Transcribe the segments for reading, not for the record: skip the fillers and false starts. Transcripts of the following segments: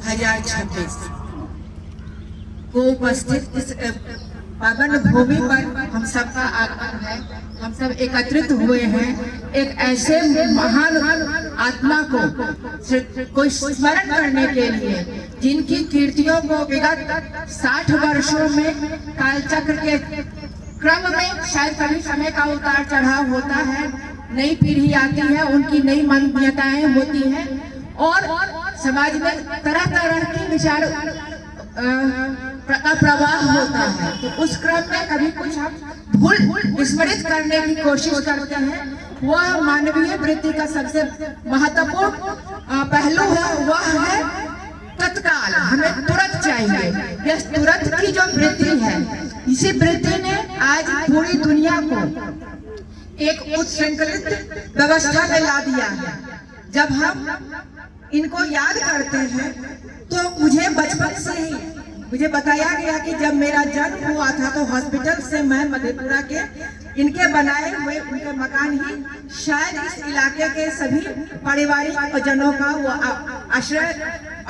2026 को उपस्थित इस पावन भूमि पर हम सबका आगमन है। हम सब एकत्रित हुए हैं एक ऐसे महान आत्मा को स्मरण करने के लिए, जिनकी कीर्तियों को विगत 60 वर्षों में कालचक्र के क्रम में शायद कभी समय का उतार चढ़ाव होता है, नई पीढ़ी आती है, उनकी नई मान्यताएं होती हैं और समाज में तरह तरह के विचार का प्रवाह होता है। तो उस क्रम में कभी कुछ हम भूल विस्मृत करने की कोशिश करते हैं। वह मानवीय वृत्ति का सबसे महत्वपूर्ण पहलू है, वह है तत्काल, हमें तुरंत चाहिए। यह तुरंत की जो वृत्ति है, इसी वृत्ति ने आज पूरी दुनिया को एक उच्छृंखलित व्यवस्था में ला दिया है। जब हम इनको याद करते हैं तो मुझे बचपन से ही मुझे बताया गया कि जब मेरा जन्म हुआ था तो हॉस्पिटल से मैं मधेपुरा के इनके बनाए हुए उनके मकान ही शायद इस इलाके के सभी पारिवारिक जनों का वो आश्रय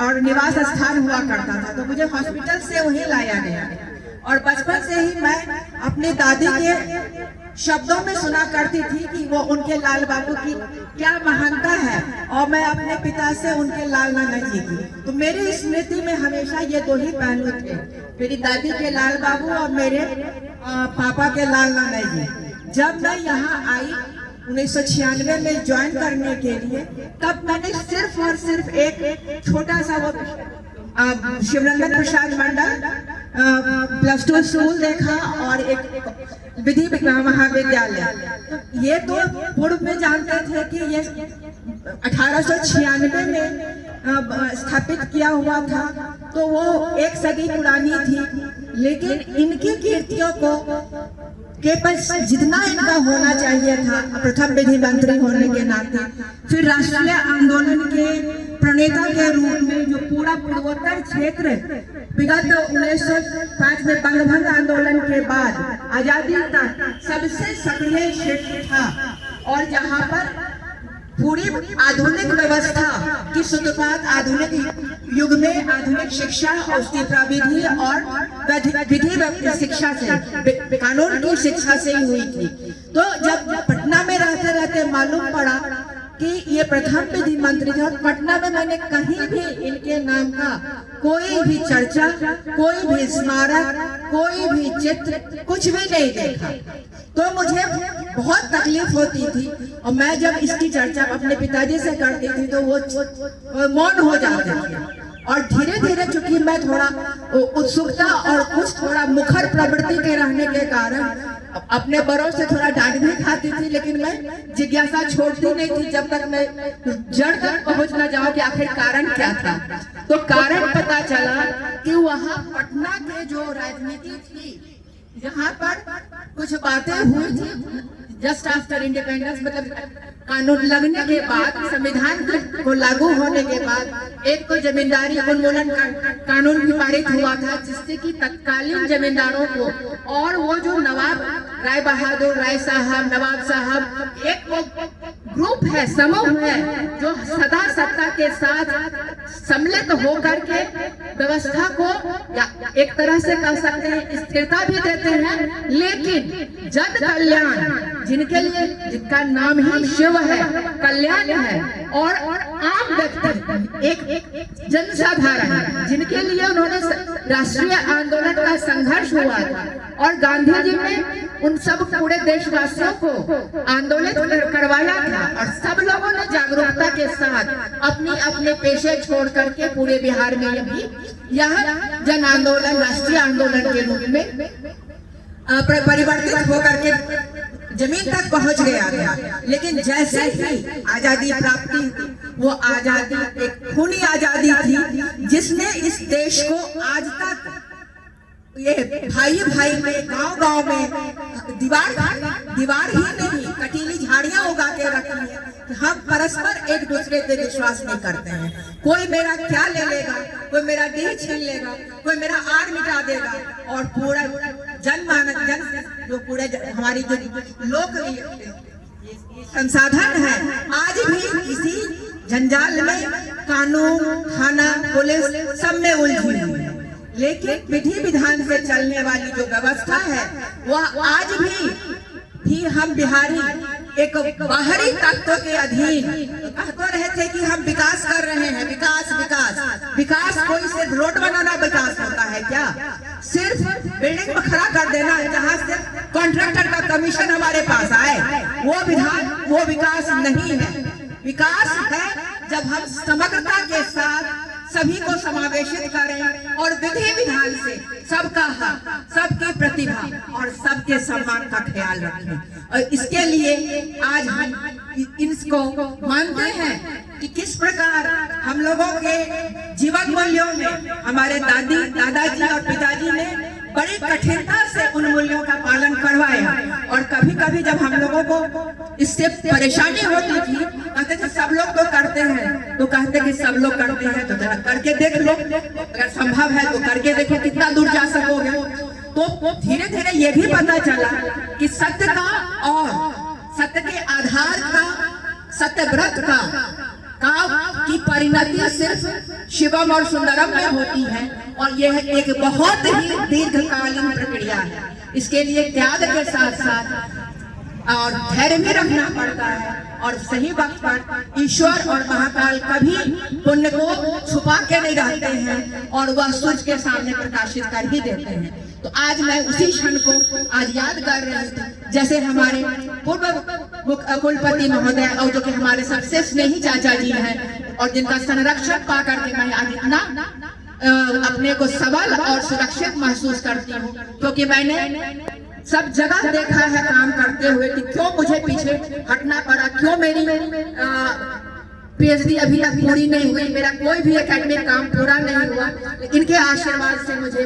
और निवास स्थान हुआ करता था। तो मुझे हॉस्पिटल से वहीं लाया गया और बचपन से ही मैं अपनी दादी के शब्दों में सुना करती थी कि वो उनके लाल बाबू की क्या महानता है और मैं अपने पिता से उनके लाल नाना जी की। तो मेरी स्मृति में हमेशा ये दो ही पहलू थे, मेरी दादी के लाल बाबू और मेरे पापा के लाल नाना जी। जब मैं यहाँ आई 1996 में ज्वाइन करने के लिए, तब मैंने सिर्फ और सिर्फ एक छोटा सा वो शिवरंजन प्रसाद मंडल +2 स्कूल देखा और एक विधि महाविद्यालय। तो ये तो पूर्व में जानते थे कि ये 1896 में स्थापित किया हुआ था, तो वो एक सदी पुरानी थी। लेकिन इनकी कीर्तियों को के पास जितना इनका होना चाहिए था, प्रथम विधि मंत्री होने के नाते, फिर राष्ट्रीय आंदोलन के प्रणेता के रूप में जो पूरा पूर्वोत्तर क्षेत्र विगत 1905 में बंगभंग आंदोलन के बाद आजादी तक सबसे सक्रिय क्षेत्र था और जहां पर पूरी आधुनिक व्यवस्था की शुरुआत आधुनिक युग में आधुनिक शिक्षा, औषधि प्रविधि और विधि शिक्षा से, कानून की शिक्षा से ही हुई थी। तो जब पटना में रहते रहते मालूम पड़ा कि ये प्रथम विधि मंत्री थे, पटना में मैंने कहीं भी इनके नाम का कोई भी चर्चा, कोई भी स्मारक, कोई भी चित्र, कुछ भी नहीं देखा। तो मुझे बहुत तकलीफ होती थी और मैं जब इसकी चर्चा अपने पिताजी से करती थी तो वो मौन हो जाते थे। और धीरे धीरे चूंकि मैं थोड़ा उत्सुकता और कुछ थोड़ा मुखर प्रवृत्ति के रहने के कारण अपने बड़ों से थोड़ा डांट भी खाती थी, लेकिन मैं जिज्ञासा छोड़ती नहीं थी जब तक मैं जड़ तक पहुंच न जाऊं कि आखिर कारण क्या था। तो कारण पता चला कि वहां पटना के जो राजनीति थी, जहाँ पर कुछ बातें हुई थी जस्ट आफ्टर इंडिपेंडेंस, मतलब कानून लगने के बाद, संविधान को लागू होने के बाद एक तो जमींदारी उन्मूलन कानून भी पारित हुआ था, जिससे कि तत्कालीन जमींदारों को और वो जो नवाब राय बहादुर राय साहब, नवाब साहब, एक ग्रुप है, समूह है जो सदा सत्ता के साथ सम्मिलित होकर के व्यवस्था को एक तरह से कह सकते हैं स्थिरता भी देते हैं। लेकिन जन कल्याण, जिनके लिए, जिनका नाम ही शिव है, कल्याण है, और आम व्यक्ति एक जनसाधारण, जिनके लिए उन्होंने राष्ट्रीय आंदोलन का संघर्ष हुआ था और गांधी जी ने उन सब पूरे देशवासियों को आंदोलित करवाया था और सब लोगों ने जागरूकता के साथ अपनी अपने पेशे छोड़ करके पूरे बिहार में यह जन आंदोलन राष्ट्रीय आंदोलन के रूप में परिवर्तित होकर के जमीन तक पहुंच गया था। लेकिन जैसे ही आजादी प्राप्ति, वो आजादी एक खूनी आजादी थी जिसने इस देश को आज तक ये भाई भाई में, गांव गांव में दीवार ही नहीं, कटीली झाड़ियां उगा के रखी है कि हम परस्पर एक दूसरे पे विश्वास नहीं करते हैं। कोई मेरा क्या ले लेगा, कोई मेरा देह छीन लेगा, कोई मेरा आड़ मिटा देगा, और पूरा जन जो पूरे हमारी जो लोक संसाधन है आज भी इसी जंजाल में कानून, थाना, पुलिस सब में उलझी हुई है। लेकिन विधि विधान से चलने वाली जो व्यवस्था है वह आज भी हम बिहारी एक बाहरी तत्व के अधीन कहते रहे थे कि हम विकास कर रहे हैं, विकास विकास विकास। कोई सिर्फ रोड बनाना विकास होता है क्या? सिर्फ बिल्डिंग में खड़ा कर देना जहाँ से कॉन्ट्रैक्टर का कमीशन हमारे पास आए, वो विकास नहीं है। विकास है जब हम समग्रता के साथ सभी को समावेशित करें और विधि विधान से सबका हक, सबकी प्रतिभा और सबके सम्मान का ख्याल रखें। और इसके लिए आज हम इसको मानते हैं कि किस प्रकार हम लोगों के जीवन मूल्यों में हमारे दादाजी और पिताजी ने बड़ी कठिनता से उन मूल्यों का पालन करवाया। और कभी कभी जब हम लोगों को इससे परेशानी होती थी, कहते थे सब लोग तो करते हैं, तो कहते कि सब लोग करते हैं तो जरा करके देख लो, अगर संभव है तो करके देखो कितना दूर जा सकोगे। तो धीरे धीरे ये भी पता चला कि सत्य का और सत्य के आधार का, सत्यव्रत का की परिणति सिर्फ शिवम और सुंदरम में होती है। और यह एक बहुत ही दीर्घकालीन प्रक्रिया है। इसके लिए त्याग के साथ साथ और धैर्य भी रखना पड़ता है। और सही वक्त पर ईश्वर और महाकाल कभी पुण्य को छुपा के नहीं रहते हैं और वह सूर्य के सामने प्रकाशित कर ही देते हैं। तो आज मैं उसी क्षण को आज याद कर रही थी, जैसे हमारे पूर्व कुलपति महोदय और जो कि हमारे सबसे स्नेही चाचा जी हैं और जिनका संरक्षण पा करके मैं आज इतना अपने को सबल और सुरक्षित महसूस करती हूँ, क्योंकि मैंने सब जगह देखा है काम करते हुए कि क्यों मुझे पीछे हटना पड़ा, क्यों मेरी पीएचडी अभी तक पूरी नहीं हुई, मेरा कोई भी एकेडमिक काम पूरा नहीं हुआ। इनके आशीर्वाद से मुझे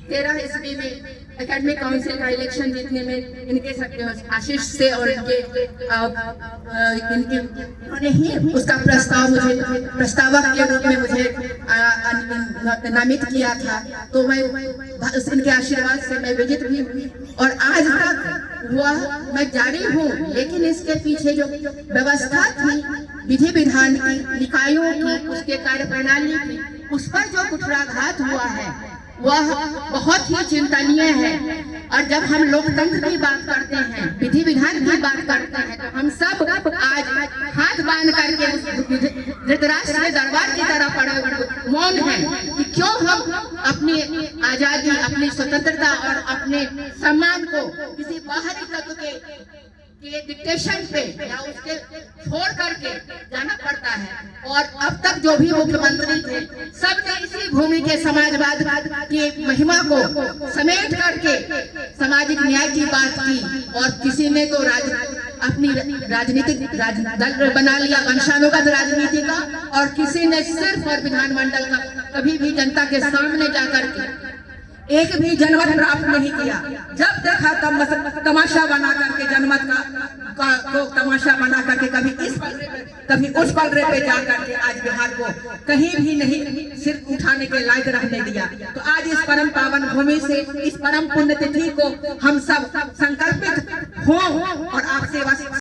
13 ईस्वी में एकेडमिक काउंसिल का इलेक्शन जीतने में इनके आशीष से और इनके ही उसका प्रस्ताव मुझे प्रस्तावक के रूप में मुझे नामित किया था। तो मैं इनके आशीर्वाद से मैं विजित भी हुई और आज तक वह मैं जारी हूँ। लेकिन इसके पीछे जो व्यवस्था थी विधि विधान की, निकायों की, उसके कार्य प्रणाली की, उस पर जो कुठाराघात हुआ है वह बहुत ही चिंतनीय है। और जब हम लोकतंत्र की बात करते हैं, विधि विधान की बात करते हैं, तो हम सब आज हाथ बांध करके धृतराष्ट्र के दरबार की तरह पड़े मौन हैं कि क्यों हम अपनी आजादी, अपनी स्वतंत्रता और अपने सम्मान को किसी बाहरी तत्व के डिक्टेशन पे या उसके छोड़ करके जाना पड़ता है। और अब तक जो भी मुख्यमंत्री थे सबने इसी भूमि के समाजवाद की महिमा को समेट करके सामाजिक न्याय की बात की। और किसी ने तो अपनी राजनीतिक दल बना लिया, वंशानुगत राजनीति का, और किसी ने सिर्फ और विधानमंडल का कभी भी जनता के सामने जाकर के एक भी जनमत प्राप्त नहीं किया। जब देखा तब तमाशा बना करके जनमत को तमाशा बना करके कभी इस पलरे पे कभी उस पलरे पे जा करके आज बिहार को कहीं भी नहीं सिर उठाने के लायक रहने दिया। तो आज इस परम पावन भूमि से, इस परम पुण्यतिथि को हम सब संकल्पित हों और आपसे